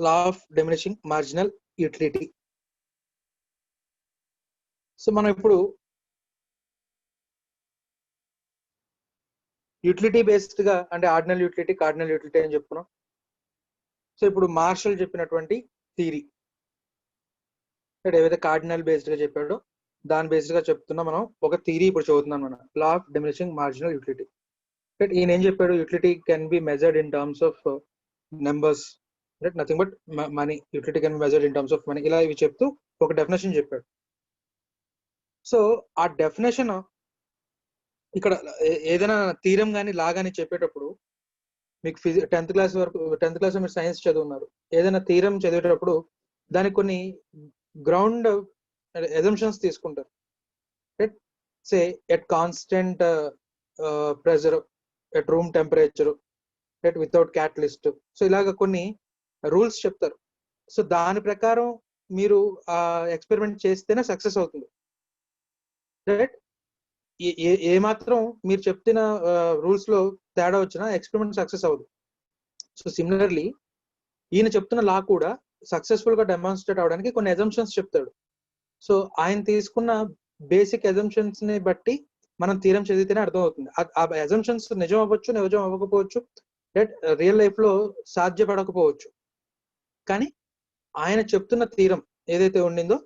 Law of diminishing marginal utility. So మనం ఇప్పుడు utility based గా అంటే ఆర్డినల్ యూటిలిటీ, కార్డినల్ యూటిలిటీ అని చెప్పుకున్నాం. సో ఇప్పుడు మార్షల్ చెప్పినటువంటి థియరీ ఏవైతే కార్డినల్ బేస్డ్ గా చెప్పాడో దాని బేస్డ్ గా చెప్తున్నా మనం ఒక థియరీ ఇప్పుడు చదువుతున్నాం మనం, law of diminishing marginal utility. Right, ఈయన ఏం చెప్పాడు, utility can be measured in terms of numbers, right, nothing but money. Utility can be measured in terms of money. ఇలా ఇవి చెప్తూ ఒక డెఫినేషన్ చెప్పాడు. సో ఆ డెఫినేషన్ ఇక్కడ ఏదైనా థీరం కానీ లా కానీ చెప్పేటప్పుడు మీకు 10th క్లాస్ వరకు, 10th క్లాస్ మీరు సైన్స్ చదువున్నారు, ఏదైనా థీరం చదివేటప్పుడు దానికి కొన్ని గ్రౌండ్ అజంప్షన్స్ తీసుకుంటారు. Right, say at constant pressure, at room temperature, right, without catalyst. So ఇలాగ కొన్ని రూల్స్ చెప్తారు. సో దాని ప్రకారం మీరు ఆ ఎక్స్పెరిమెంట్ చేస్తేనే సక్సెస్ అవుతుంది. రైట్, ఏ మాత్రం మీరు చెప్తున్న రూల్స్ లో తేడా వచ్చినా ఎక్స్పెరిమెంట్ సక్సెస్ అవ్వదు. సో సిమిలర్లీ ఈయన చెప్తున్న లా కూడా సక్సెస్ఫుల్ గా డెమాన్స్ట్రేట్ అవడానికి కొన్ని అజంప్షన్స్ చెప్తాడు. సో ఆయన తీసుకున్న బేసిక్ అజంప్షన్స్ ని బట్టి మనం థీరం చదివితేనే అర్థం అవుతుంది. ఆ అజంప్షన్స్ నిజం అవ్వచ్చు, నిజం అవ్వకపోవచ్చు, రైట్, రియల్ లైఫ్ లో సాధ్యపడకపోవచ్చు. కానీ ఆయన చెప్తున్న థీరం ఏదైతే ఉండిందో,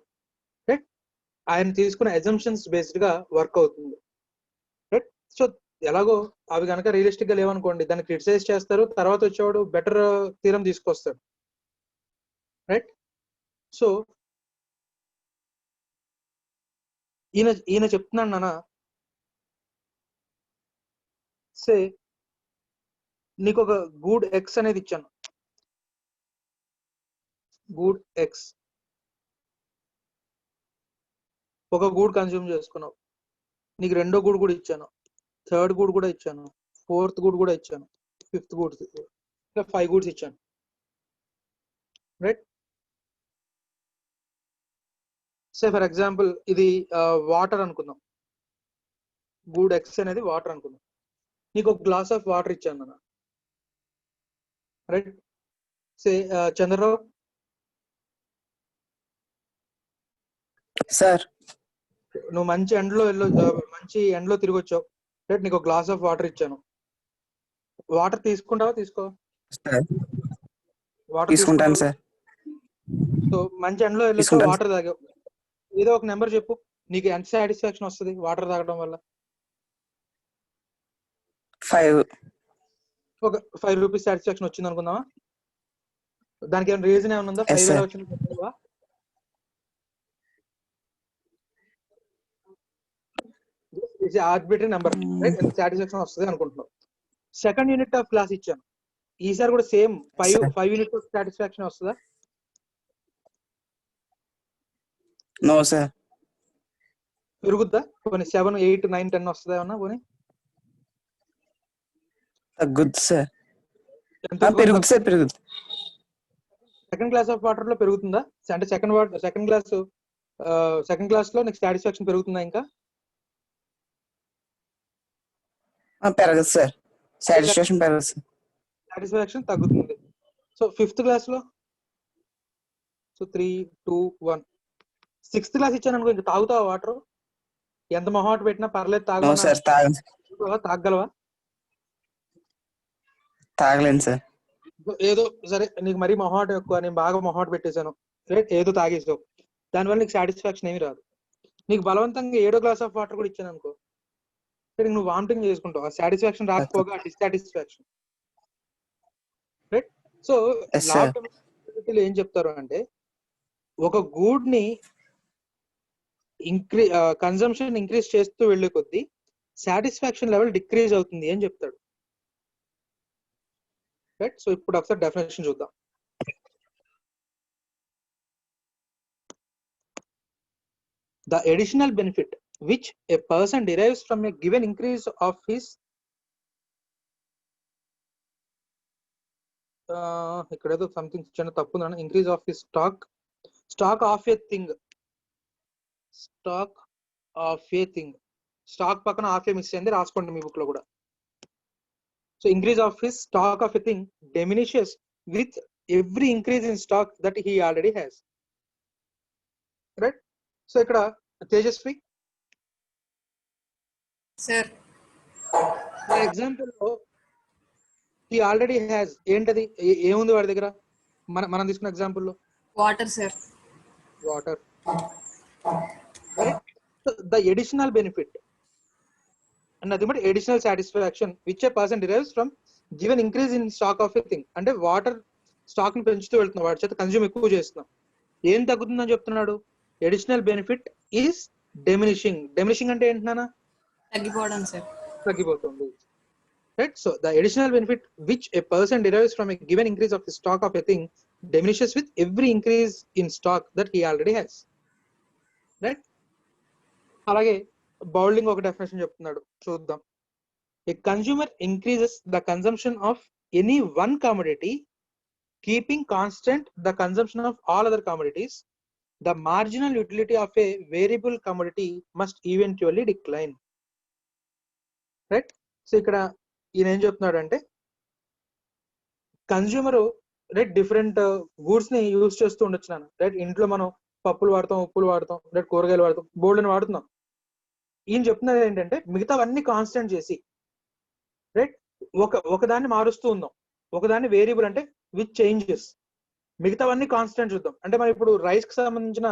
రైట్, ఆయన తీసుకున్న అజంప్షన్స్ బేస్డ్ గా వర్క్ అవుతుంది. రైట్, సో ఎలాగో అవి కనుక రియలిస్టిక్ గా లేవనుకోండి, దాన్ని క్రిటిసైజ్ చేస్తారు, తర్వాత వచ్చేవాడు బెటర్ థీరం తీసుకొస్తాడు. రైట్, సో ఈయన చెప్తున్నాడు నాన్న, సే నీకు ఒక గూడ్ ఎక్స్ అనేది ఇచ్చాను, గూడ్ ఎక్స్, ఒక గూడ్ కన్స్యూమ్ చేసుకున్నావు, నీకు రెండో గూడ్ కూడా ఇచ్చాను, థర్డ్ గూడ్ కూడా ఇచ్చాను, ఫోర్త్ గూడ్ కూడా ఇచ్చాను, ఫిఫ్త్ గూడ్, ఇంకా 5 గూడ్స్ ఇచ్చాను. రైట్, సే ఫర్ ఎగ్జాంపుల్ ఇది వాటర్ అనుకుందాం, గూడ్ ఎక్స్ అనేది వాటర్ అనుకుందాం. నీకు ఒక గ్లాస్ ఆఫ్ వాటర్ ఇచ్చాను అన్న. రైట్, సే చంద్రరావు సార్, నువ్వు మంచి ఎండలో తిరిగి వచ్చావు. రైట్, నీకు ఒక గ్లాస్ ఆఫ్ వాటర్ ఇచ్చాను. వాటర్ తీసుకుంటావా, తీసుకో? వాటర్ తీసుకుంటాను సార్. సో మంచి ఎండలో వెళ్ళొచ్చావు, వాటర్ తాగావు. ఏదో ఒక నెంబర్ చెప్పు, నీకు ఎంత సాటిస్ఫాక్షన్ వస్తుంది వాటర్ తాగడం వల్ల? 5. ఒక 5 రూపీస్ సాటిస్ఫాక్షన్ వచ్చింది అనుకుందామా? దానికి ఏమైనా రీజన్ ఏమైనా ఉందా? 5 ఎలా వచ్చింది చెప్పవా? ఆర్బిటరీ నెంబర్, రైట్, ఎంత సాటిస్ఫాక్షన్ వస్తుంది అనుకుంటున్నావు. సెకండ్ యూనిట్ ఆఫ్ క్లాస్ ఇచ్చాను, ఈసారి కూడా సేమ్ 5 యూనిట్ ఆఫ్ సాటిస్ఫాక్షన్ వస్తుందా? No sir. పెరుగుద్దా? పోనీ 7, 8, 9, 10 వస్తుందా ఏమన్నా? పోనీ తగ్గుద్ది సార్. పెరుగుద్ది సార్, పెరుగుద్ది. సెకండ్ క్లాస్ ఆఫ్ వాటర్ లో పెరుగుతుందా? అంటే సెకండ్ క్లాస్ లో నీకు సాటిస్ఫాక్షన్ పెరుగుతుందా? ఇంకా పెరగదు సార్, సాటిస్ఫాక్షన్ పెరగదు సార్, సాటిస్ఫాక్షన్ తగ్గుతుంది. సో 5th క్లాస్ లో, సో 3, 2, 1. 6th క్లాస్ ఇచ్చాను అనుకో, ఇంకా తాగుతావా వాటర్? ఎంత మొహాట్ పెట్టినా పర్లేదు, తాగలవా? తాగలేను సార్. ఏదో సరే, నీకు మరీ మొహాట్ ఎక్కువ, నేను బాగా మొహాట్ పెట్టేశాను, ఏదో తాగేసావు, దానివల్ల నీకు సాటిస్ఫాక్షన్ ఏమి రాదు. నీకు బలవంతంగా 7వ గ్లాస్ ఆఫ్ వాటర్ కూడా ఇచ్చాను అనుకో, నువ్వు వామిటింగ్ చేసుకుంటావు. ఆ సాటిస్ఫాక్షన్ రాకపోగా డిస్సాటిస్ఫాక్షన్. రైట్, సో ఏం చెప్తారు అంటే, ఒక గూడ్ ని కన్సంప్షన్ ఇంక్రీజ్ చేస్తూ వెళ్ళే కొద్దీ సాటిస్ఫాక్షన్ లెవెల్ డిక్రీజ్ అవుతుంది అని చెప్తాడు. రైట్, సో ఇప్పుడు ఒకసారి డెఫినేషన్ చూద్దాం. The additional benefit which a person derives from a given increase of his ikkada something chiన్న తప్పు ఉందన్న, increase of his stock of a thing, stock పక్కన ఆఫ్ ఏ మిస్ అయింది, రాసుకోండి మీ బుక్ లో కూడా. So increase of his stock of a thing diminishes with every increase in stock that he already has. Right? So ikkada Tejasvi, sir. for example lo he already has ఏంటది ఏముంది వాడి దగ్గర, మనం తీసుకున్న ఎగ్జాంపుల్ లో Water, sir. Water. Right? So the additional benefit and nothing but additional satisfaction which a person derives from given increase in stock of a thing. అంటే water stock ని పెంచుతూ వెళ్తున్నాం, వాటి చేత కన్జ్యూమ్ ఎక్కువ చేస్తున్నాం, ఏం తగ్గుతుందని చెప్తున్నాడు? Additional benefit is diminishing. Diminishing అంటే ఏంటన్నా? తగ్గిపోవడం, సార్. తగ్గిపోతుంది. Right? So the additional benefit which a person derives from a given increase of the stock of a thing diminishes with every increase in stock that he already has. Right? అలాగే బౌల్డింగ్ ఒక definition చెప్తున్నాడు, చూద్దాం. A consumer increases the consumption of any one commodity keeping constant the consumption of all other commodities. The marginal utility of a variable commodity must eventually decline. Right? So ఇక్కడ ఈయన ఏం చెప్తున్నాడు అంటే, consumer right different goods ని use చేస్తూ ఉండొచ్చు నాన్న. Right, ఇంట్లో మనం పప్పులు వాడతాం, ఉప్పులు వాడతాం, రైట్, కూరగాయలు వాడతాం, బోల్డ్ని వాడుతున్నాం. ఈయన చెప్తున్నది ఏంటంటే మిగతావన్నీ కాన్స్టెంట్ చేసి రైట్ ఒకదాన్ని మారుస్తూ ఉందాం, ఒకదాన్ని వేరియబుల్ అంటే విత్ చేంజెస్, మిగతావన్నీ కాన్స్టెంట్ చూద్దాం. అంటే మనం ఇప్పుడు రైస్ కి సంబంధించిన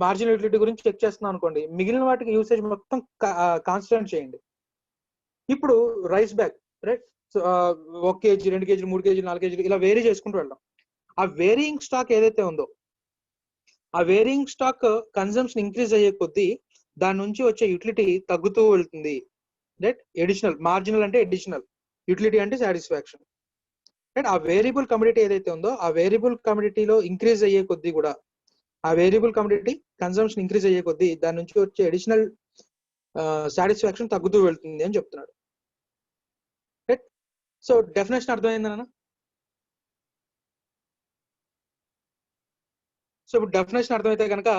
మార్జినల్ యూటిలిటీ గురించి చెక్ చేస్తున్నాం అనుకోండి, మిగిలిన వాటికి యూసేజ్ మొత్తం కాన్స్టెంట్ చేయండి. ఇప్పుడు rice bag right, so 1 kg 2 kg 3 kg 4 kg ఇలా వేరీ చేసుకుంటూ వెళ్దాం. ఆ వేరియింగ్ స్టాక్ ఏదైతే ఉందో, ఆ వేరియింగ్ స్టాక్ కన్సంప్షన్ ఇంక్రీజ్ అయ్యే కొద్దీ దాని నుంచి వచ్చే యూటిలిటీ తగ్గుతూ వెళ్తుంది. రైట్, ఎడిషనల్ మార్జినల్ అంటే ఎడిషనల్, యూటిలిటీ అంటే సాటిస్ఫాక్షన్. రైట్, ఆ వేరియబుల్ కమోడిటీ ఏదైతే ఉందో ఆ వేరియబుల్ కమోడిటీలో ఇంక్రీజ్ అయ్యే కొద్దీ కూడా, ఆ వేరియబుల్ కమోడిటీ కన్సంప్షన్ ఇంక్రీజ్ అయ్యే కొద్దీ దాని నుంచి వచ్చే అడిషనల్ సాటిస్ఫాక్షన్ తగ్గుతూ వెళ్తుంది అని చెప్తున్నాడు. రైట్, సో డెఫినేషన్ అర్థమైందన్న. సో ఇప్పుడు డెఫినేషన్ అర్థమైతే కనుక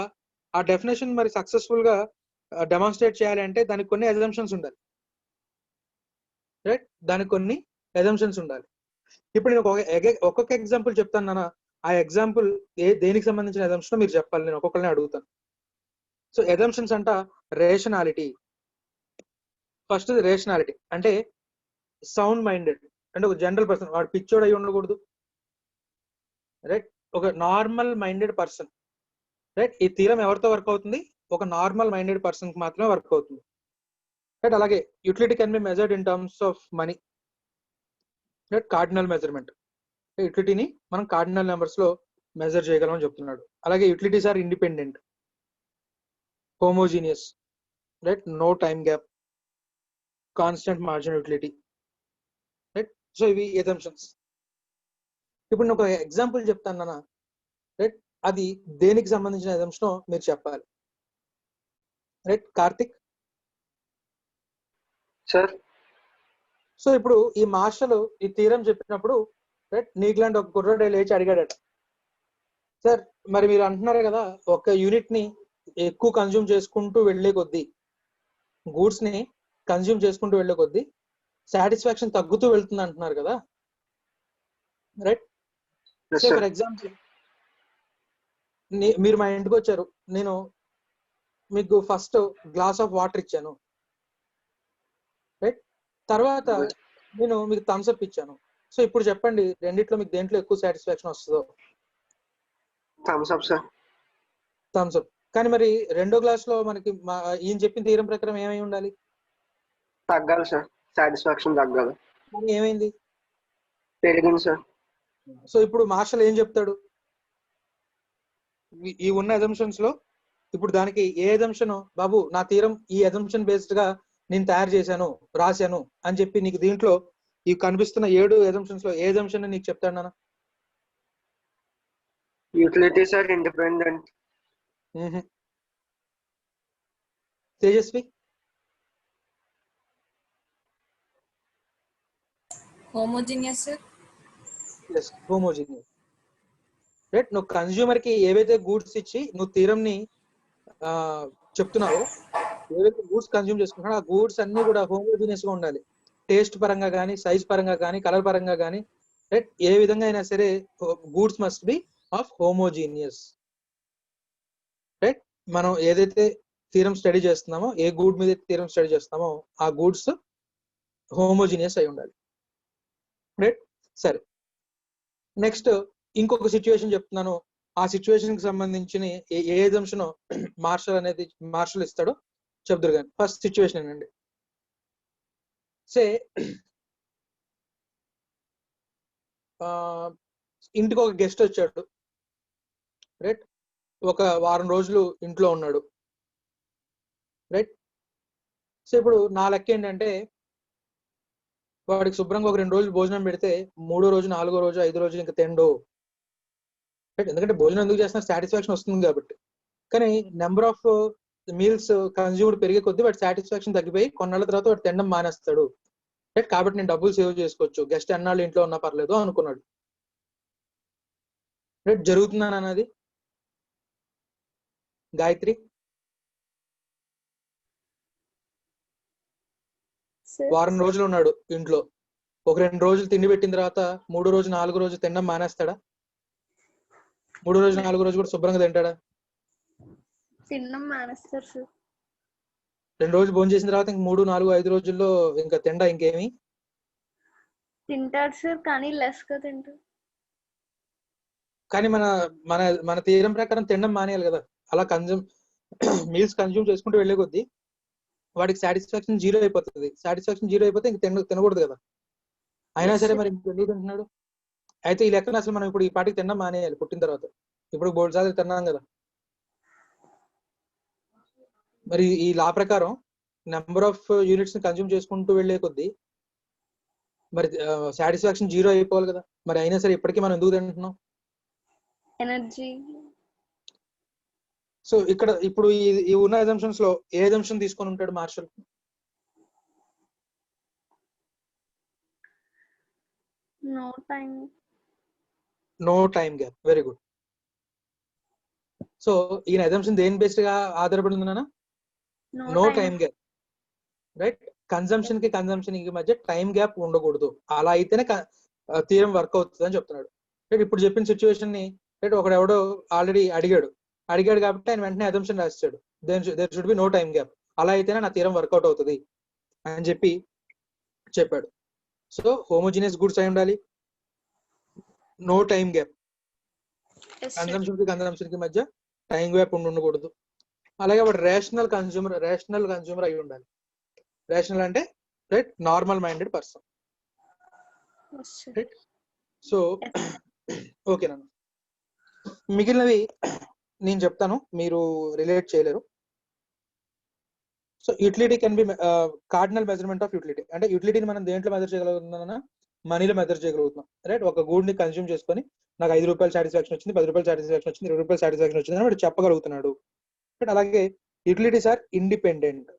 ఆ డెఫినేషన్ మరి సక్సెస్ఫుల్ గా డెమాన్స్ట్రేట్ చేయాలి అంటే దానికి కొన్ని అజంప్షన్స్ ఉండాలి. రైట్, దానికి కొన్ని అజంప్షన్స్ ఉండాలి. ఇప్పుడు నేను ఒక్కొక్క ఎగ్జాంపుల్ చెప్తాను నాన్న, ఆ ఎగ్జాంపుల్ దేనికి సంబంధించిన అజంప్షన్ మీరు చెప్పాలి, నేను ఒక్కొక్కరిని అడుగుతాను. సో అజంప్షన్స్ అంట రేషనాలిటీ. ఫస్ట్ రేషనాలిటీ అంటే సౌండ్ మైండెడ్, అంటే ఒక జనరల్ పర్సన్, వాడు పిచ్చోడు అయి ఉండకూడదు. రైట్, ఒక నార్మల్ మైండెడ్ పర్సన్. రైట్, ఈ థీరం ఎవరితో వర్క్ అవుతుంది? ఒక నార్మల్ మైండెడ్ పర్సన్ కి మాత్రమే వర్క్ అవుతుంది. రైట్, అలాగే utility can be measured in terms of money. Right, cardinal measurement, యూటిలిటీని మనం కార్డినల్ నెంబర్స్ లో మెజర్ చేయగలమని చెప్తున్నాడు. అలాగే utilities are independent, homogeneous, right, no time gap, constant margin utility. Right, so ఇవి అజంప్షన్స్. ఇప్పుడు నేను ఒక ఎగ్జాంపుల్ చెప్తాను నాన్న, రైట్, అది దేనికి సంబంధించిన అజంప్షన్ మీరు చెప్పాలి. Right, Karthik sir. సో ఇప్పుడు ఈ మార్షల్ ఈ థీరం చెప్పినప్పుడు రైట్, నీకులాంటి ఒక కుర్రాడు లేచి అడిగాడట, సార్ మరి మీరు అంటున్నారు కదా ఒక యూనిట్ ని ఎక్కువ కన్జ్యూమ్ చేసుకుంటూ వెళ్లే కొద్దీ, గూడ్స్ ని కన్జ్యూమ్ చేసుకుంటూ వెళ్లే కొద్దీ సాటిస్ఫాక్షన్ తగ్గుతూ వెళ్తుంది అంటున్నారు కదా. రైట్, ఫర్ ఎగ్జాంపుల్ మీరు మా ఇంటికి వచ్చారు, నేను మీకు ఫస్ట్ గ్లాస్ ఆఫ్ వాటర్ ఇచ్చాను. రైట్, తర్వాత నేను మీకు థమ్స్ అప్ ఇచ్చాను. సో ఇప్పుడు చెప్పండి రెండిట్లో మీకు దేంట్లో ఎక్కువ సాటిస్ఫాక్షన్ వస్తుందో? Thumbs up sir. Thumbs up. కానీ మరి రెండో గ్లాస్ లో మనకి ఈయన చెప్పిన థీరం ప్రకారం ఏమై ఉండాలి? తగ్గాలి సార్, సాటిస్ఫాక్షన్ తగ్గాలి. కానీ ఏమైంది? పెరిగింది సార్. సో ఇప్పుడు మార్షల్ ఏం చెప్తాడు? ఈ ఉన్న అజంప్షన్స్ లో ఇప్పుడు దానికి ఏ అజంప్షన్, బాబు నా థీరం ఈ అజంప్షన్ బేస్డ్ గా నేను తయారు చేశాను, రాశాను అని చెప్పి నీకు దీంట్లో ఈ కనిపిస్తున్న 7 అజంప్షన్స్ లో ఏ అజంప్షన్ నీకు చెప్తాడు నాన్న? Utilities are independent. Tejaswi? Homogeneous sir. yes, homogeneous. Right, నువ్వు కన్జ్యూమర్ కి ఏవైతే గూడ్స్ ఇచ్చి నువ్వు థీరం ని చెప్తున్నావో, ఏవైతే గూడ్స్ కన్జ్యూమ్ చేసుకుంటున్నాడో ఆ గూడ్స్ అన్ని కూడా హోమోజీనియస్ గా ఉండాలి. టేస్ట్ పరంగా కానీ, సైజ్ పరంగా కానీ, కలర్ పరంగా కానీ రైట్. ఏ విధంగా అయినా సరే goods must be of homogeneous. Right. మనం ఏదైతే థీరం స్టడీ చేస్తున్నామో, ఏ గూడ్ మీద థీరం స్టడీ చేస్తున్నామో ఆ గూడ్స్ హోమోజీనియస్ అయి ఉండాలి. రైట్. సరే, నెక్స్ట్ ఇంకొక సిచ్యువేషన్ చెప్తున్నాను. ఆ సిచ్యువేషన్ కి సంబంధించిన ఏ ఎగ్జామ్షన్ మార్షల్ ఇస్తాడో చెప్తారు. కానీ ఫస్ట్ సిచ్యువేషన్ ఏంటండి, సే ఇంటికి ఒక గెస్ట్ వచ్చాడు. రైట్. ఒక వారం రోజులు ఇంట్లో ఉన్నాడు. రైట్. సో ఇప్పుడు నా లెక్క ఏంటంటే, వాడికి శుభ్రంగా ఒక 2 రోజులు భోజనం పెడితే 3వ రోజు 4వ రోజు 5వ రోజు ఇంకా తిండు. రైట్. ఎందుకంటే భోజనం ఎందుకు చేస్తున్నా, సాటిస్ఫాక్షన్ వస్తుంది కాబట్టి. కానీ నెంబర్ ఆఫ్ మీల్స్ కన్జ్యూమ్డ్ పెరిగే కొద్దీ వాటి సాటిస్ఫాక్షన్ తగ్గిపోయి కొన్నాళ్ళ తర్వాత వాడు తినడం మానేస్తాడు. రైట్. కాబట్టి నేను డబ్బులు సేవ్ చేసుకోవచ్చు, గెస్ట్ ఎన్నాళ్ళు ఇంట్లో ఉన్నా పర్లేదు అనుకున్నాడు. రైట్. జరుగుతుందని అన్నది గాయత్రి. వారం రోజులు ఉన్నాడు ఇంట్లో, ఒక 2 రోజులు తిండి పెట్టిన తర్వాత 3వ రోజు 4వ రోజు తినడం మానేస్తాడా? 3వ రోజు 4వ రోజు కూడా శుభ్రంగా తింటాడా? తినడం మానేస్తారు సార్. 2 రోజులు భోజనం చేసిన తర్వాత ఇంక 3, 4, 5 రోజుల్లో ఇంకా తిండా ఇంకేమి? తింటాడు సార్, కానీ లెస్ గా తింటాడు. కానీ మన మన మన థియరం ప్రకారం తినడం మానేయాలి కదా. అలా మీల్స్ కన్జ్యూమ్ చేసుకుంటూ వెళ్ళే కొద్దీ వాడికి సాటిస్ఫాక్షన్ జీరో అయిపోతుంది. సాటిస్ఫాక్షన్ జీరో అయిపోతే ఇంక తినకూడదు కదా. అయినా సరే మరి ఎందుకు తింటున్నాడు? అయితే ఈ లెక్కన అసలు మనం ఇప్పుడు ఈ పాటికి తినడం మానేయాలి పుట్టిన తర్వాత. ఇప్పుడు బోల్డ్ సార్లు తిన్నాం కదా. మరి ఈ లా ప్రకారం నెంబర్ ఆఫ్ యూనిట్స్ ని కన్జ్యూమ్ చేసుకుంటూ వెళ్ళే కొద్దీ మరి సాటిస్ఫాక్షన్ జీరో అయిపోవాలి కదా. మరి అయినా సరే ఇప్పటికీ మనం ఎందుకు తింటున్నాం? ఎనర్జీ. సో ఇక్కడ ఇప్పుడు ఈ ఉన్న అజంప్షన్స్ లో ఏ అజంప్షన్ తీసుకొని ఉంటాడు Marshall? No time. No time gap. Very good. So ఈయన అజంప్షన్ దేని బేస్డ్ గా ఆధారపడి ఉందన్నా? No time gap. Right. Consumption కి మధ్య టైం గ్యాప్ ఉండకూడదు. అలా అయితేనే థియరం వర్క్ అవుతుంది అని చెప్తున్నాడు. రైట్. ఇప్పుడు చెప్పిన సిచ్యువేషన్ ని రైట్ ఒకడెవడో ఆల్రెడీ అడిగాడు కాబట్టి ఆయన వెంటనే అజంప్షన్ రాస్తాడు, there should be no time gap. అలా అయితేనే నా థియరం వర్కౌట్ అవుతుంది అని చెప్పాడు. సో హోమోజీనియస్ గూడ్స్ అయి ఉండాలి, నో టైం గ్యాప్, కన్జంప్షన్ కి మధ్య టైం గ్యాప్ ఉండకూడదు. అలాగే వాడు రేషనల్ కన్జ్యూమర్ అయి ఉండాలి. రేషనల్ అంటే right normal minded person. Right. So ఓకేనా, మిగిలినవి నేను చెప్తాను, మీరు రిలేట్ చేయలేరు. So utility can B cardinal measurement of utility. అంటే యూటిలిటీని మనం దేంట్లో మెజర్ చేయగలుగుతున్నామన్నా, మనీలో మెజర్ చేయగలుగుతున్నాం. రైట్. ఒక గూడ్ ని కన్జ్యూమ్ చేసుకొని నాకు 5 రూపాయలు సాటిస్ఫాక్షన్ వచ్చింది, 10 రూపాయలు సాటిస్ఫాక్షన్ వచ్చింది, 20 రూపాయలు సాటిస్ఫాక్షన్ వచ్చింది అని వాడు చెప్పగలుగుతున్నాడు. రైట్. అలాగే యూటిలిటీస్ ఆర్ ఇండిపెండెంట్.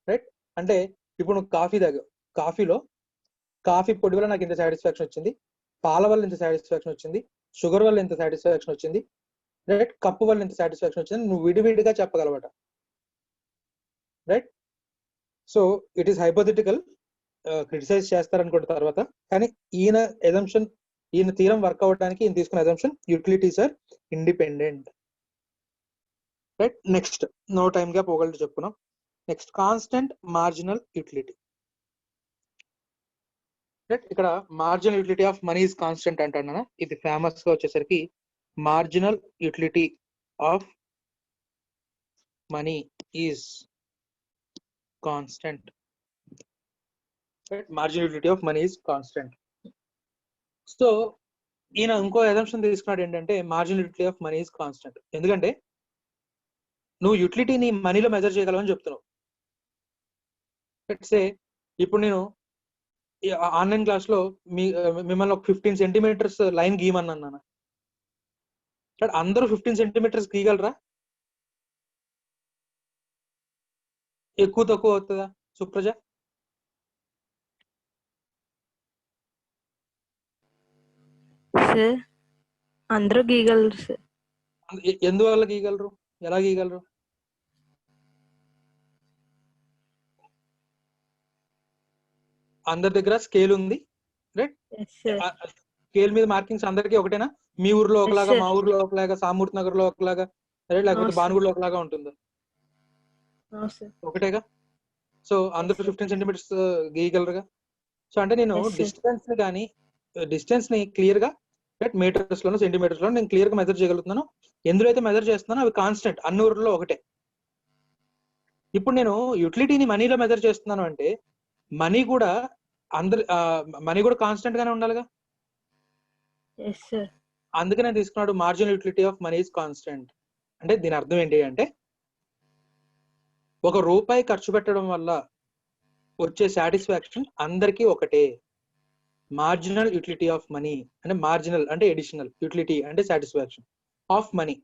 రైట్. అంటే ఇప్పుడు నువ్వు కాఫీ తాగావు, కాఫీలో కాఫీ పొడి వల్ల నాకు ఇంత సాటిస్ఫాక్షన్ వచ్చింది, పాల వల్ల ఇంత సాటిస్ఫాక్షన్ వచ్చింది, షుగర్ వల్ల ఇంత సాటిస్ఫాక్షన్ వచ్చింది, రైట్, కప్పు వల్ల ఇంత సాటిస్ఫాక్షన్ వచ్చింది, నువ్వు విడివిడిగా చెప్పగలవట. Right. So it is hypothetical, criticize చేస్తారనుకుంటే తర్వాత. కానీ ఈయన థీరం వర్క్ అవ్వడానికి ఈయన తీసుకున్న assumption utilities are independent. Right. Next no time gap ఒకటి చెప్పుకున్నాం. Next constant marginal utility. Right. ఇక్కడ marginal utility of money is constant అంటాను. ఇది ఫేమస్ గా వచ్చేసరికి marginal utility of money is constant. Marginal utility of money is constant. So ఈయన ఇంకో assumption తీసుకున్నాడు ఏంటంటే marginal utility of money is constant. ఎందుకంటే నువ్వు యూటిలిటీని మనీలో మెజర్ చేయగలవు అని చెప్తున్నావు. సే ఇప్పుడు నేను ఆన్లైన్ క్లాస్ లో మిమ్మల్ని ఒక 15 సెంటీమీటర్స్ లైన్ గీయమన్నాను. అందరూ 15 సెంటీమీటర్స్ గీయగలరా? ఎక్కువ తక్కువ అవుతుందా సుప్రజ? సార్ అందరూ గీయగలరు సార్. ఎందువల్ల గీయగలరు? ఎలా గీయగలరు? అందరి దగ్గర స్కేల్ ఉంది, ఎస్ సార్. స్కేల్ మీద మార్కింగ్స్ అందరికీ ఒకటేనా? మీ ఊర్లో Yes, ఒకలాగా, sir. మా ఊర్లో ఒకలాగా, సామూర్తి నగర్ లో ఒకలాగా, లేకపోతే sir. భానుగుడిలో ఒకలాగా ఉంటుందా? అవును సార్. ఒకటేగా. సో అందరూ sir. 15 సెంటీమీటర్స్ గీయగలరుగా. సో అంటే నేను Yes, sir. డిస్టెన్స్ ని క్లియర్ గా మీటర్స్ లోను సెంటీమీటర్స్ లో నేను క్లియర్ గా మెజర్ చేయగలుగుతున్నాను. ఎందులో అయితే మెజర్ చేస్తున్నానో అవి కాన్స్టెంట్, అన్ని ఊర్లో ఒకటే. ఇప్పుడు నేను యూటిలిటీని మనీలో మెజర్ చేస్తున్నాను అంటే మనీ కూడా మనీ కూడా కాన్స్టెంట్ గానే ఉండాలిగా. Yes sir. అందుకే నేను తీసుకున్నాడు marginal utility of money is constant. అంటే దీని అర్థం ఏంటి అంటే, ₹1 ఖర్చు పెట్టడం వల్ల వచ్చే సాటిస్ఫాక్షన్ అందరికీ ఒకటే. మార్జినల్ యూటిలిటీ ఆఫ్ మనీ అంటే మార్జినల్ అంటే ఎడిషనల్, యూటిలిటీ అంటే సాటిస్ఫాక్షన్ ఆఫ్ మనీ,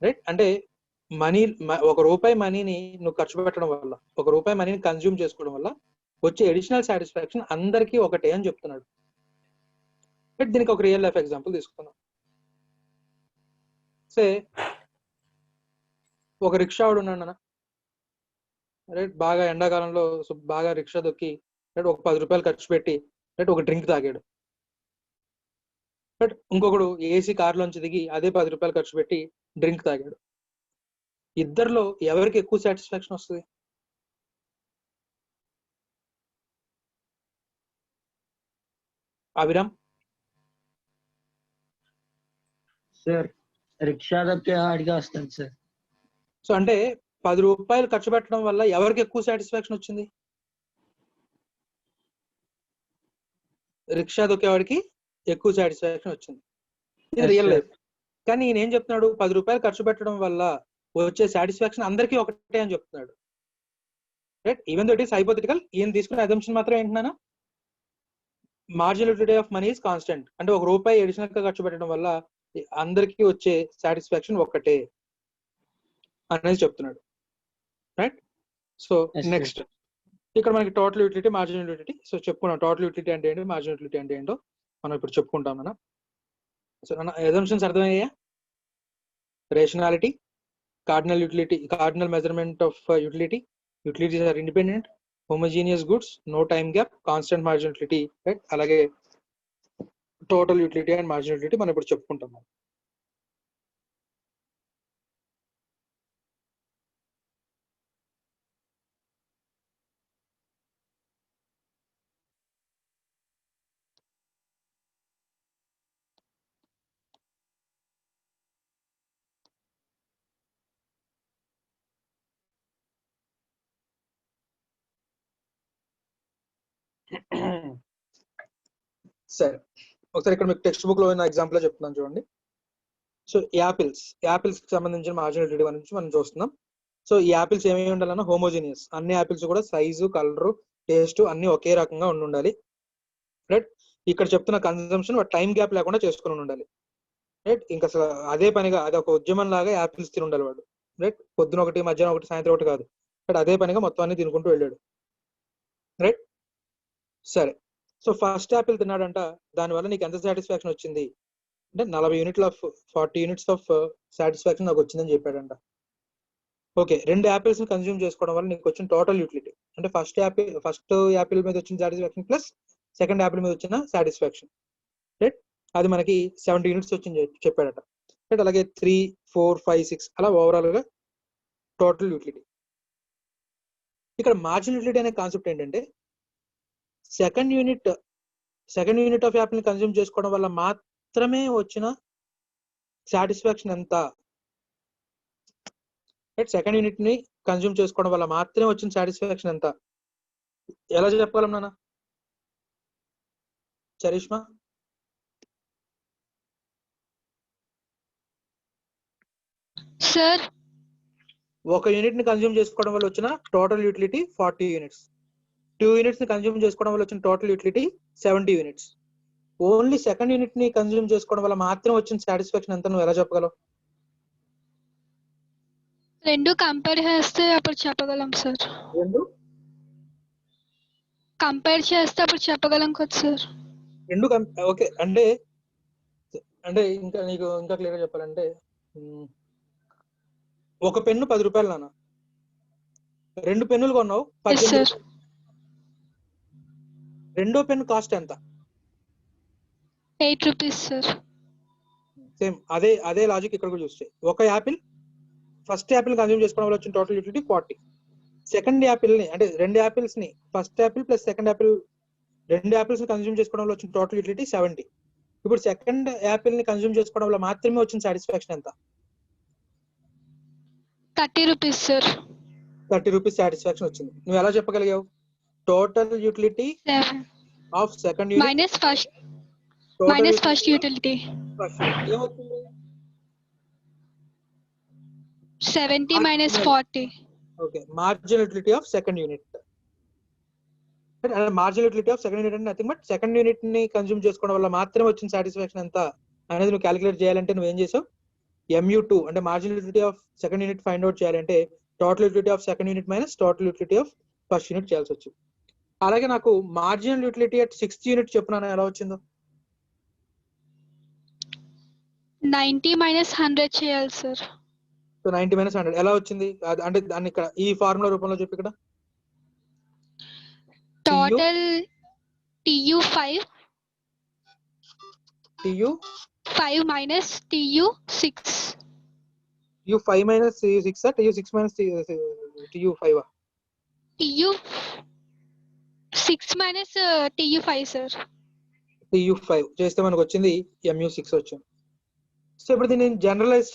రైట్? అంటే మనీ, ₹1 మనీని నువ్వు ఖర్చు పెట్టడం వల్ల, ₹1 మనీని కన్జ్యూమ్ చేసుకోవడం వల్ల వచ్చే ఎడిషనల్ సాటిస్ఫాక్షన్ అందరికీ ఒకటే అని చెప్తున్నాడు. దీనికి ఒక రియల్ లైఫ్ ఎగ్జాంపుల్ తీసుకుందాం. సే ఒక రిక్షా వాడు ఉన్నాడు, రైట్? బాగా ఎండాకాలంలో బాగా రిక్షా దొక్కి ఒక ₹10 ఖర్చు పెట్టి ఒక డ్రింక్ తాగాడు. బట్ ఇంకొకడు ఏసీ కార్లోంచి దిగి అదే ₹10 ఖర్చు పెట్టి డ్రింక్ తాగాడు. ఇద్దరిలో ఎవరికి ఎక్కువ సాటిస్ఫాక్షన్ వస్తుంది? అభిరామ్? సార్ రిక్షా దొక్కే వాడికి వస్తుంది సార్. సో అంటే ₹10 ఖర్చు పెట్టడం వల్ల ఎవరికి ఎక్కువ సాటిస్ఫాక్షన్ వచ్చింది? రిక్షా దొక్కేవాడికి ఎక్కువ సాటిస్ఫాక్షన్ వచ్చింది. ఇది రియల్ లైఫ్. కానీ ఈయన ఏం చెప్తున్నాడు? ₹10 ఖర్చు పెట్టడం వల్ల వచ్చే సాటిస్ఫాక్షన్ అందరికీ ఒకటే అని చెప్తున్నాడు, right? Even though it is hypothetical. ఈయన తీసుకునే అజంప్షన్ మాత్రం ఏంటన్నా, marginal utility of money is constant. అంటే ₹1 అడిషనల్ గా ఖర్చు పెట్టడం వల్ల అందరికీ వచ్చే సాటిస్ఫాక్షన్ ఒకటే అనేది చెప్తున్నాడు, రైట్? సో నెక్స్ట్ ఇక్కడ మనకి total utility, marginal utility. So చెప్పుకున్నాం టోటల్ యూటిలిటీ అంటే ఏంటి, మార్జినల్ యూటిలిటీ అంటే ఏంటో మనం ఇప్పుడు చెప్పుకుంటాం అన్న. సో అజంప్షన్స్ అర్థమయ్యా? Rationality, cardinal utility, cardinal measurement of utility, utilities are independent, homogeneous goods, no time gap, constant marginal utility, right? అలాగే total utility and marginal utility మనం ఇప్పుడు చెప్పుకుంటాం. సరే, ఒకసారి ఇక్కడ మీకు టెక్స్ట్ బుక్ లో ఉన్న ఎగ్జాంపుల్ చెప్తున్నాను చూడండి. సో యాపిల్స్ కి సంబంధించిన మార్జినల్ యూటిలిటీ గురించి మనం చూస్తున్నాం. సో ఈ యాపిల్స్ ఏమేమి ఉండాలన్నా హోమోజీనియస్, అన్ని యాపిల్స్ కూడా సైజు, కలర్, టేస్ట్ అన్ని ఒకే రకంగా ఉండాలి, రైట్? ఇక్కడ చెప్తున్న కన్సంప్షన్ టైం గ్యాప్ లేకుండా చేసుకుని ఉండాలి, రైట్? ఇంకా అసలు అదే పనిగా అది ఒక ఉద్యమం లాగా యాపిల్స్ తిని ఉండాలి వాడు, రైట్? పొద్దున ఒకటి, మధ్యాహ్నం ఒకటి, సాయంత్రం ఒకటి కాదు, బట్ అదే పనిగా మొత్తం అన్ని తినుకుంటూ వెళ్ళాడు, రైట్? సరే, సో ఫస్ట్ యాపిల్ తిన్నాడంట, దానివల్ల నీకు ఎంత సాటిస్ఫాక్షన్ వచ్చింది అంటే 40 యూనిట్స్ ఆఫ్ సాటిస్ఫాక్షన్ నాకు వచ్చిందని చెప్పాడంట. ఓకే, 2 యాపిల్స్ ని కన్స్యూమ్ చేసుకోవడం వల్ల నీకు వచ్చిన టోటల్ యూటిలిటీ అంటే ఫస్ట్ యాపిల్ మీద వచ్చిన సాటిస్ఫాక్షన్ ప్లస్ సెకండ్ యాపిల్ మీద వచ్చిన సాటిస్ఫాక్షన్, రైట్? అది మనకి 70 యూనిట్స్ వచ్చింది చెప్పాడట, రైట్? అలాగే 3, 4, 5, 6 అలా ఓవరాల్ గా టోటల్ యూటిలిటీ. ఇక్కడ మార్జినల్ యూటిలిటీ అనే కాన్సెప్ట్ ఏంటంటే సెకండ్ యూనిట్ ఆఫ్ యాపిల్ ని కన్స్యూమ్ చేసుకోవడం వల్ల మాత్రమే వచ్చిన సాటిస్ఫాక్షన్ ఎంత, రైట్? సెకండ్ యూనిట్ ని కన్స్యూమ్ చేసుకోవడం వల్ల మాత్రమే వచ్చిన సాటిస్ఫాక్షన్ ఎంత, ఎలా చెప్పగలం నాన్న? చరిష్మా? సార్ ఒక యూనిట్ ని కన్స్యూమ్ చేసుకోవడం వల్ల వచ్చిన టోటల్ యూటిలిటీ 40 యూనిట్స్, 2 యూనిట్స్ ని కన్స్యూమ్ చేసుకోవడం వల్ల వచ్చిన total utility 70 units. Only second unit ని కన్స్యూమ్ చేసుకోవడం వల్ల మాత్రం వచ్చిన సాటిస్ఫాక్షన్ ఎంత, నువ్వు ఎలా చెప్పగలవు? రెండు కంపేర్ చేస్తే అప్పుడు చెప్పగలం సార్. కంపేర్ చేస్తే అప్పుడు చెప్పగలం కదా సార్. ఓకే, అంటే ఇంకా నీకు ఇంకా క్లియర్ గా చెప్పాలంటే ఒక పెన్ను ₹10 నాన్న, 2 పెన్నులు కొన్నావు 18. రెండో పెన్ను కాస్ట్ ఎంత? 8 rupees, sir. సేమ్ అదే లాజిక్ ఇక్కడ కూడా చూస్తే ఒక యాపిల్ ఫస్ట్ యాపిల్ కన్జ్యూమ్ చేసుకోవడం వల్ల వచ్చిన టోటల్ యూటిలిటీ 40. సెకండ్ యాపిల్ ని అంటే రెండు యాపిల్స్ ని first Apple plus second Apple రెండు యాపిల్స్ ని కన్జ్యూమ్ చేసుకోవడం వల్ల వచ్చిన టోటల్ యూటిలిటీ 70. ఇప్పుడు సెకండ్ యాపిల్ ని కన్జ్యూమ్ చేసుకోవడం వల్ల మాత్రమే వచ్చిన సాటిస్ఫాక్షన్ ఎంత? 30 rupees, sir. 30 రూపీస్ సాటిస్ఫాక్షన్ వచ్చింది. నువ్వు ఎలా చెప్పగలిగావు? Total utility 7 of second unit minus first utility. ఏమవుతుంది? 70 minus 40. Okay, marginal utility of second unit. Marginal utility of second unit అంటే నథింగ్ బట్ సెకండ్ యూనిట్ ని కన్జ్యూమ్ చేసుకోవడం వల్ల మాత్రమే వచ్చిన సాటిస్ఫాక్షన్ ఎంత అనేది నువ్వు క్యాలిక్యులేట్ చేయాలంటే నువ్వు ఏం చేసావు? MU2 అంటే marginal utility of second unit find out చేయాలంటే total utility of second unit minus total utility of first unit చేయాల్సి వచ్చింది. అలాగే నాకు marginal utility at 6th unit చెప్పునా ఎలా వచ్చిందో? 90 minus 100 చేయాలి, sir. సో 90 మైనస్ 100 ఎలా వచ్చింది? అంటే దాన్ని ఇక్కడ ఈ ఫార్ములా రూపంలో చెప్పి ఇక్కడ Total TU 5 minus TU 6. TU5 minus TU6 TU6 minus TU5 TU 6 minus TU 5, sir. TU5 చేస్తే మనకు వచ్చింది MU6 వచ్చింది. సో ఇప్పుడు దీన్ని నేను జనరలైజ్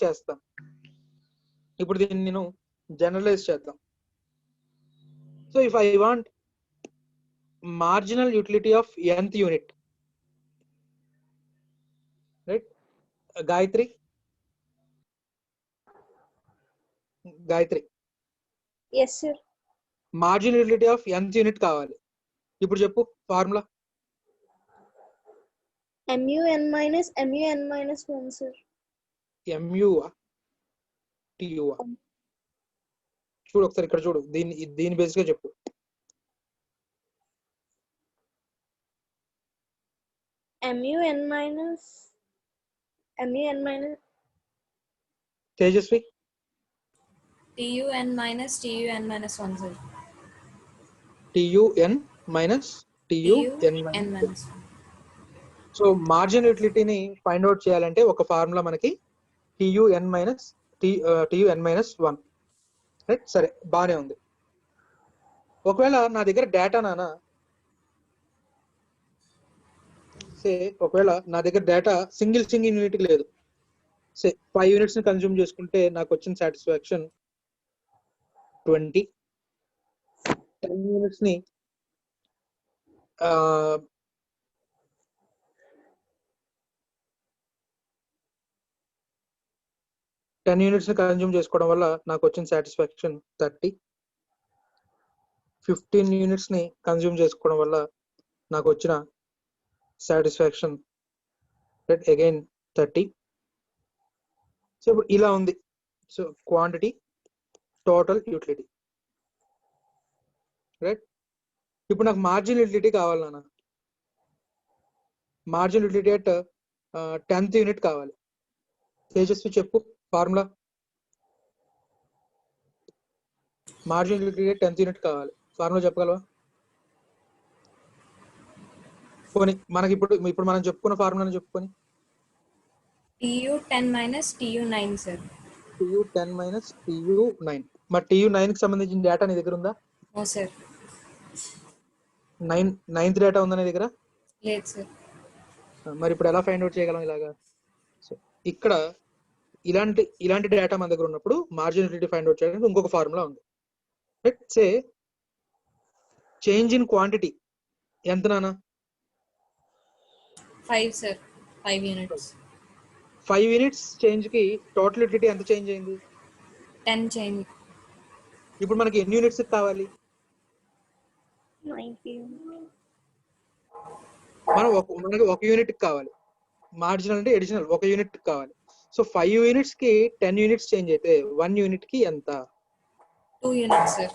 చేస్తాను. So if I want marginal utility of nth unit, right? Gayatri yes sir. Marginal utility of nth unit కావాలి. ఇప్పుడు చెప్పు formula. MUn minus 1 sir. MU TU చూడు ఒకసారి ఇక్కడ చూడు, దీని బేస్ గా చెప్పు. MUn minus Tejaswi TUN minus 1, sir. TUN minus TUN minus 1. So marginal యూటిలిటీని ఫైండ్ అవుట్ చేయాలంటే ఒక ఫార్ములా మనకి TUN minus 1, రైట్? సరే, బానే ఉంది. ఒకవేళ నా దగ్గర డేటా ఒకవేళ నా దగ్గర డేటా సింగిల్ యూనిట్ లేదు, 5 యూనిట్స్ ని కన్జ్యూమ్ చేసుకుంటే నాకు వచ్చిన సాటిస్ఫాక్షన్ 20. 10 యూనిట్స్ ని 10 యూనిట్స్ ని కన్జ్యూమ్ చేసుకోవడం వల్ల నాకు వచ్చిన సాటిస్ఫాక్షన్ 30. 15 యూనిట్స్ ని కన్జ్యూమ్ చేసుకోవడం వల్ల నాకు వచ్చిన సాటిస్ఫాక్షన్ అగైన్ 30. సో ఇప్పుడు ఇలా ఉంది. So quantity, total utility, right? ఇప్పుడు నాకు మార్జినల్ యూటిలిటీ కావాలి నాన్న. Marginal utility at 10th unit కావాలి. తేజస్వి చెప్పు formula. Marginal utility at 10th unit కావాలి, ఫార్ములా చెప్పగలవా? పోనీ మనకి ఇప్పుడు మనం చెప్పుకున్న ఫార్ములాని చెప్పుకొని. TU10 minus TU9, sir. TU10 minus TU9. మరి TU9 కి సంబంధించిన డేటా నీ దగ్గర ఉందా? No, sir. 9th డేటా ఉందా నీ దగ్గర? లేదు, sir. మరి ఇప్పుడు ఎలా ఫైండ్ అవుట్ చేయగలం ఇలాగా? సో ఇక్కడ ఇలాంటి డేటా మన దగ్గర ఉన్నప్పుడు మార్జినల్ యూటిలిటీ ఫైండ్ అవుట్ చేయడానికి ఇంకొక ఫార్ములా ఉంది. Let's say change in quantity ఎంత నానా? 5, sir. 5 units. 5 యూనిట్స్ చేంజ్ కి టోటల్ యూటిలిటీ ఎంత చేంజ్ అయింది? 10 change. ఇప్పుడు మనకి ఎన్ని యూనిట్స్ కావాలి? 90. మనకి ఒక యూనిట్ కావాలి. మార్జినల్ అంటే ఎడిషనల్ ఒక యూనిట్ కావాలి. సో 5 యూనిట్స్ కి 10 యూనిట్స్ చేంజ్ అయితే 1 యూనిట్ కి ఎంత? 2 units, sir.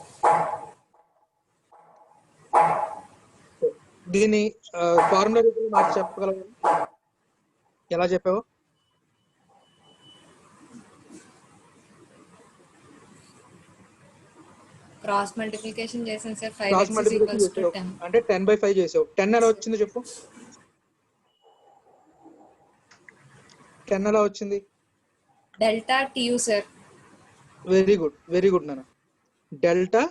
దీన్ని ఫార్ములా రూపంలో మార్చి చెప్పగలవా? ఎలా చెప్పావు? Cross multiplication చేసాను, sir. 5x cross is multiplication equals to చేసావు 10. అంటే 10/5 చేసావు. 10 ఎలా వచ్చిందో చెప్పు. 10 ఎలా వచ్చింది? Delta TU sir. Very good నాన్న. డెల్టా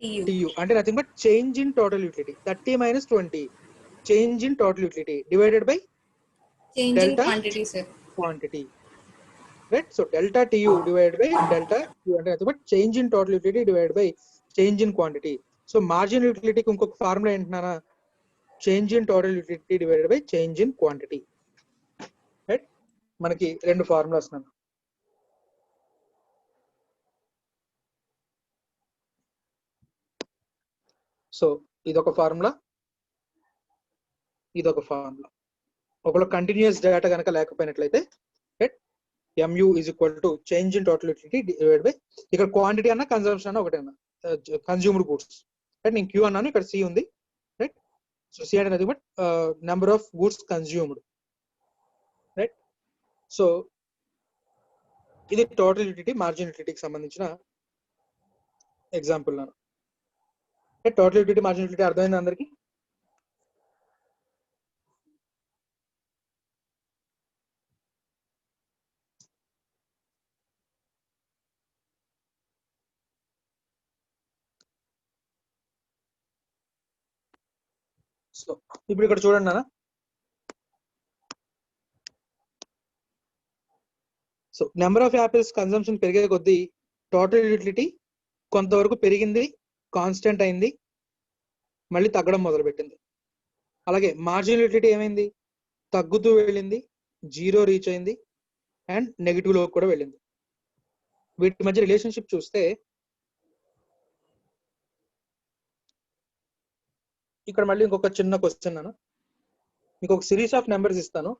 టియు టు అంటే nothing but change in total utility. 30 minus 20 change in total utility divided by change in delta quantity sir. Quantity, right? So delta TU divided by delta TU అంటే nothing but change in total utility divided by change in quantity. So marginal యూటిలిటీకి ఇంకొక formula ఏంటన్నా? Change in total utility divided by change in quantity, right? మనకి రెండు formulas నాన్న. So ఇదొక formula, ఇదొక formula. ఒకవేళ కంటిన్యూస్ డేటా కనుక లేకపోయినట్లయితే MU is equal to change in total utility divided by ఇక్కడ క్వాంటిటీ అన్న కన్సంప్షన్ అన్న ఒకటే అన్న కన్స్యూమ్డ్ గూడ్స్, రైట్? నేను Q అన్నాను, ఇక్కడ C ఉంది, రైట్? సో C అంటే but number of goods consumed, right? So ఇది టోటల్ యూటిలిటీ మార్జిన్ యూటిలిటీకి సంబంధించిన ఎగ్జాంపుల్ నాను. టోటల్ యూటిలిటీ మార్జిన్ యూటిలిటీ అర్థమైంది అందరికి? సో ఇప్పుడు ఇక్కడ చూడండి నాన్న. So number of apples consumption పెరిగే కొద్దీ టోటల్ యూటిలిటీ కొంతవరకు పెరిగింది, కాన్స్టెంట్ అయింది, మళ్ళీ తగ్గడం మొదలుపెట్టింది. అలాగే మార్జినల్ యూటిలిటీ ఏమైంది? తగ్గుతూ వెళ్ళింది, 0 రీచ్ అయింది, అండ్ నెగిటివ్ లో కూడా వెళ్ళింది. వీటి మధ్య రిలేషన్షిప్ చూస్తే ఇక్కడ మళ్ళీ ఇంకొక చిన్న క్వశ్చన్ నాన్న. మీకు ఒక సిరీస్ ఆఫ్ నెంబర్స్ ఇస్తాను.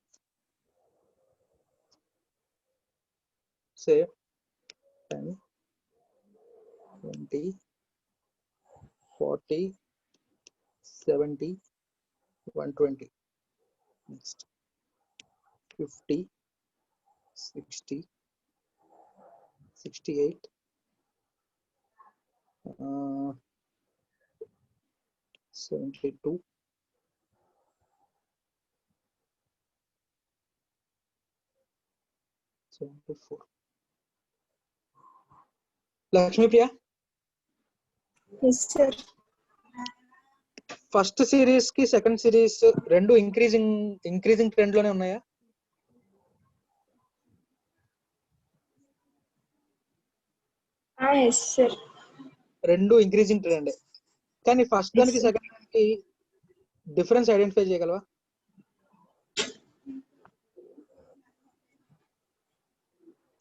సే 10, 20, 40, 70, 120, next 50, 60, 68, 72, 74. Lakshmipriya, yes sir. First series కి సెకండ్ సిరీస్ రెండు ఇంక్రీజింగ్ ట్రెండ్ లోనే ఉన్నాయా? Yes sir. రెండు ఇంక్రీజింగ్ ట్రెండ్. కానీ ఫస్ట్ దానికి సెకండ్ దానికి డిఫరెన్స్ ఐడెంటిఫై చేయగలవా?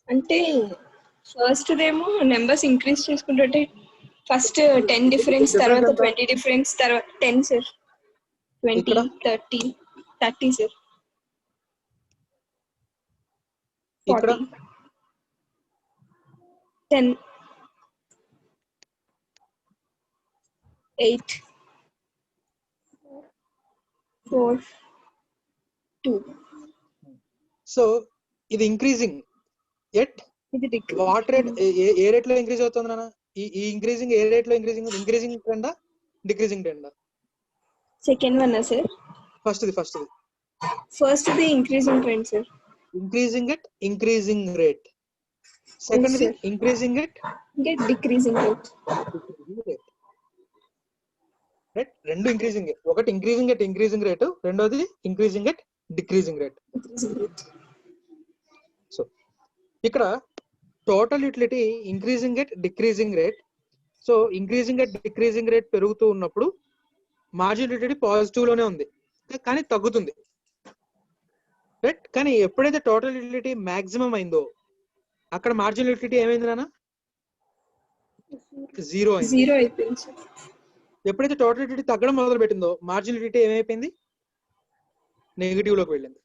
అంటే ఫస్ట్ ఏమో నెంబర్స్ ఇంక్రీజ్ చేసుకుంటుంటే ఫస్ట్ 10 డిఫరెన్స్, తర్వాత 20 డిఫరెన్స్, తర్వాత 10 సార్, 20, 30 సార్, ఇక్కడ 10, 8, 4, 2. సో ఇది ఇంక్రీజింగ్ ఎట్ వాట్ రేట్? ఏ రేట్ లో ఇంక్రీజ్ అవుతుంది నాన్న? ఈ ఇంక్రీజింగ్ ఏ రేట్ లో ఇంక్రీజింగ్ ట్రెండా డిక్రీజింగ్ ట్రెండా? Second one sir. First the increasing trend sir. Increasing at increasing rate. Second the increasing at decreasing rate. Right? రెండు ఇంక్రీజింగ్. ఒకటి ఇంక్రీజింగ్ ఎట్ ఇంక్రీజింగ్ రేట్, రెండోది increasing at decreasing rate. So ఇక్కడ total utility increasing at decreasing rate. So increasing at decreasing rate పెరుగుతూ ఉన్నప్పుడు margin utility positive లోనే ఉంది, కానీ తగ్గుతుంది, రైట్? కానీ ఎప్పుడైతే టోటల్ యూటిలిటీ మాక్సిమం అయిందో అక్కడ మార్జిన్ యూటిలిటీ ఏమైంది నాన్న? 0 అయింది. ఎప్పుడైతే టోటల్ యూటిలిటీ తగ్గడం మొదలు పెట్టిందో మార్జిన్ యూటిలిటీ ఏమైపోయింది? నెగిటివ్ లోకి వెళ్ళింది.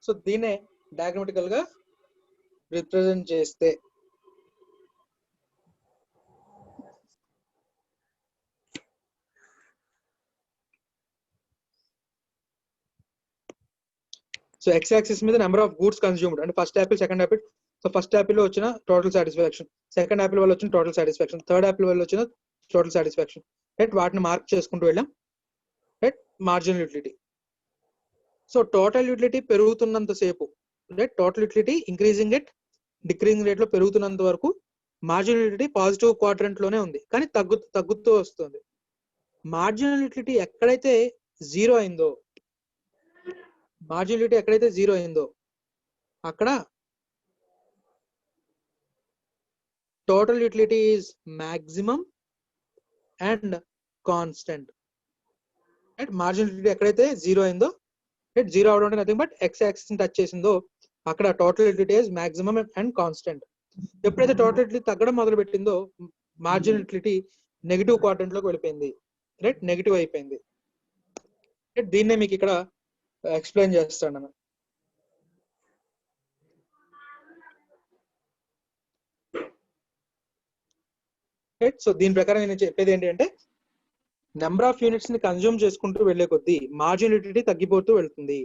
సో దీన్నే డయాగ్రామటికల్ గా రిప్రజెంట్ చేస్తే సో ఎక్స్ యాక్సిస్ మీద నెంబర్ ఆఫ్ గూడ్స్ కన్స్యూమ్డ్ అంటే first Apple, second Apple. So first Apple లో వచ్చిన టోటల్ సాటిస్ఫాక్షన్, సెకండ్ యాపిల్ వల్ల వచ్చిన టోటల్ సాటిస్ఫాక్షన్, థర్డ్ యాపిల్ వల్ల వచ్చిన టోటల్ సాటిస్ఫాక్షన్, రైట్? వాటిని మార్క్ చేసుకుంటూ వెళ్ళాం, right? Marginal utility. So total utility పెరుగుతున్నంత సేపు, right, total utility increasing at decreasing rate లో పెరుగుతున్నంత వరకు మార్జినల్ యూటిలిటీ పాజిటివ్ క్వాడ్రంట్ లోనే ఉంది, కానీ తగ్గుతూ వస్తుంది. మార్జినల్ యూటిలిటీ ఎక్కడైతే జీరో అయిందో, మార్జినల్ యూటిలిటీ ఎక్కడైతే జీరో అయిందో అక్కడ total utility is maximum and constant. Right, marginal utility ఎక్కడైతే జీరో అయిందో, రైట్, జీరో అవడం అంటే nothing but X axis touch చేసిందో అక్కడ total utility is maximum and constant. ఎప్పుడైతే టోటల్ యూటిలిటీ తగ్గడం మొదలు పెట్టిందో మార్జినల్ యూటిలిటీ నెగిటివ్ క్వాడ్రంట్ లోకి వెళ్ళిపోయింది, రైట్, నెగిటివ్ అయిపోయింది. రైట్, దీన్నే మీకు ఇక్కడ ఎక్స్ప్లెయిన్ చేస్తాను. రైట్, సో దీని ప్రకారం నేను చెప్పేది ఏంటంటే నెంబర్ ఆఫ్ యూనిట్స్ ని కన్జ్యూమ్ చేసుకుంటూ వెళ్లే కొద్దీ మార్జినల్ యూటిలిటీ తగ్గిపోతూ వెళ్తుంది.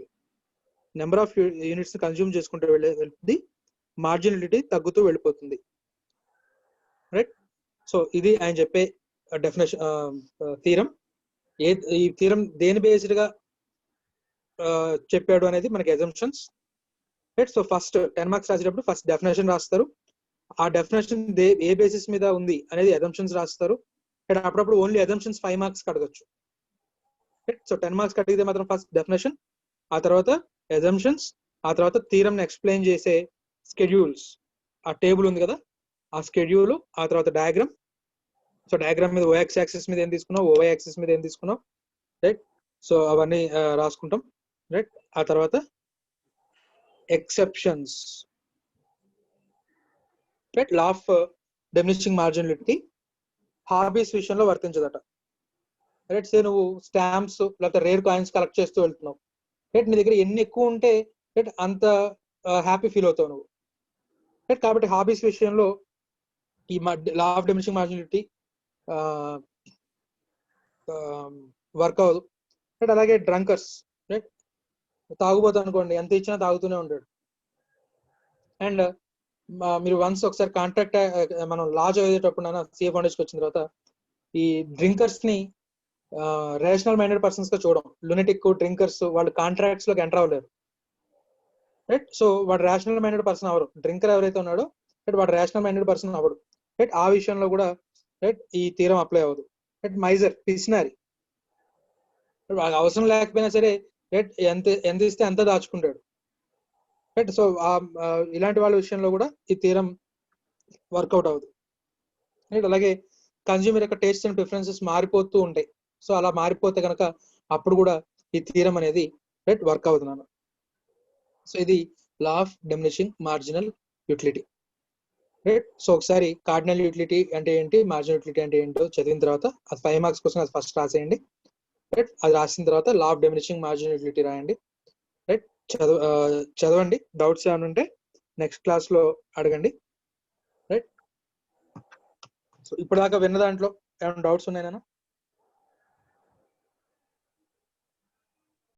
నెంబర్ ఆఫ్ యూనిట్స్ ని కన్జ్యూమ్ చేసుకుంటూ వెళ్తుంది, మార్జినల్ యూటిలిటీ తగ్గుతూ వెళ్ళిపోతుంది. రైట్, సో ఇది ఆయన చెప్పే డెఫినేషన్ థీరం. ఈ థీరం దేని బేస్డ్ గా చెప్పాడు అనేది మనకి assumptions. Right, so first 10 marks రాసేటప్పుడు ఫస్ట్ డెఫినేషన్ రాస్తారు. ఆ డెఫినేషన్ ఏ బేసిస్ మీద ఉంది అనేది అజంప్షన్స్ రాస్తారు. అప్పుడప్పుడు ఓన్లీ అజంప్షన్స్ 5 మార్క్స్ అడగచ్చు. సో 10 మార్క్స్ అడిగితే మాత్రం ఫస్ట్ డెఫినేషన్, ఆ తర్వాత అజంప్షన్స్, ఆ తర్వాత థీరం ని ఎక్స్ప్లెయిన్ చేసే స్కెడ్యూల్స్, ఆ టేబుల్ ఉంది కదా ఆ స్కెడ్యూల్, ఆ తర్వాత డయాగ్రామ్. సో డయాగ్రామ్ మీద ఓఎక్స్ యాక్సిస్ మీద ఏం తీసుకున్నావు, ఓవై యాక్సిస్ మీద ఏం తీసుకున్నావు, రైట్, సో అవన్నీ రాసుకుంటాం. రైట్, ఆ తర్వాత exceptions. Right, law of diminishing marginal utility hobbies విషయంలో వర్తించదట. రైట్, సే నువ్వు స్టాంప్స్ లేకపోతే రేర్ కాయిన్స్ కలెక్ట్ చేస్తూ వెళ్తున్నావు. రైట్, నీ దగ్గర ఎన్ని ఎక్కువ ఉంటే రైట్ అంత హ్యాపీ ఫీల్ అవుతావు నువ్వు. రైట్, కాబట్టి హాబీస్ విషయంలో ఈ law of diminishing marginal utility work అవ్వదు. రైట్, అలాగే డ్రంకర్స్, రైట్, తాగుబోతు అనుకోండి, ఎంత ఇచ్చినా తాగుతూనే ఉంటాడు. అండ్ మీరు వన్స్ ఒకసారి కాంట్రాక్ట్ మనం లా చదివేటప్పుడు సిఏ ఫౌండేషన్కి వచ్చిన తర్వాత ఈ డ్రింకర్స్ ని రేషనల్ మైండెడ్ పర్సన్స్ గా చూడడం. లునటిక్ డ్రింకర్స్ వాళ్ళు కాంట్రాక్ట్స్ లోకి ఎంటర్ అవ్వలేరు. రైట్, సో వాడు rational minded person hour. Drinker ఎవరైతే ఉన్నాడో రైట్ వాడు రేషనల్ మైండెడ్ పర్సన్ అవ్వడు. రైట్, ఆ విషయంలో కూడా రైట్ ఈ థీరం అప్లై అవ్వదు. రైట్, మైజర్, పిసినారి, అవసరం లేకపోయినా సరే రైట్ ఎంత ఇస్తే అంత దాచుకుంటాడు. రైట్, సో ఇలాంటి వాళ్ళ విషయంలో కూడా ఈ థీరం వర్కౌట్ అవ్వదు. రైట్, అలాగే కన్జ్యూమర్ యొక్క టేస్ట్ అండ్ ప్రిఫరెన్సెస్ మారిపోతూ ఉంటాయి. సో అలా మారిపోతే కనుక అప్పుడు కూడా ఈ థీరం అనేది రైట్ వర్క్ అవుతున్నాను. సో ఇది law of diminishing marginal utility. Right, so ఒకసారి కార్డినల్ యూటిలిటీ అంటే ఏంటి, మార్జినల్ యూటిలిటీ అంటే ఏంటో చదివిన తర్వాత అది 5 మార్క్స్ కోసం అది ఫస్ట్ రాసేయండి. రైట్, అది రాసిన తర్వాత law of diminishing marginal utility రాయండి. రైట్, చదవండి. డౌట్స్ ఏమైనా ఉంటే నెక్స్ట్ క్లాస్ లో అడగండి. రైట్, సో ఇప్పుడు దాకా విన్న దాంట్లో ఏమైనా డౌట్స్ ఉన్నాయా?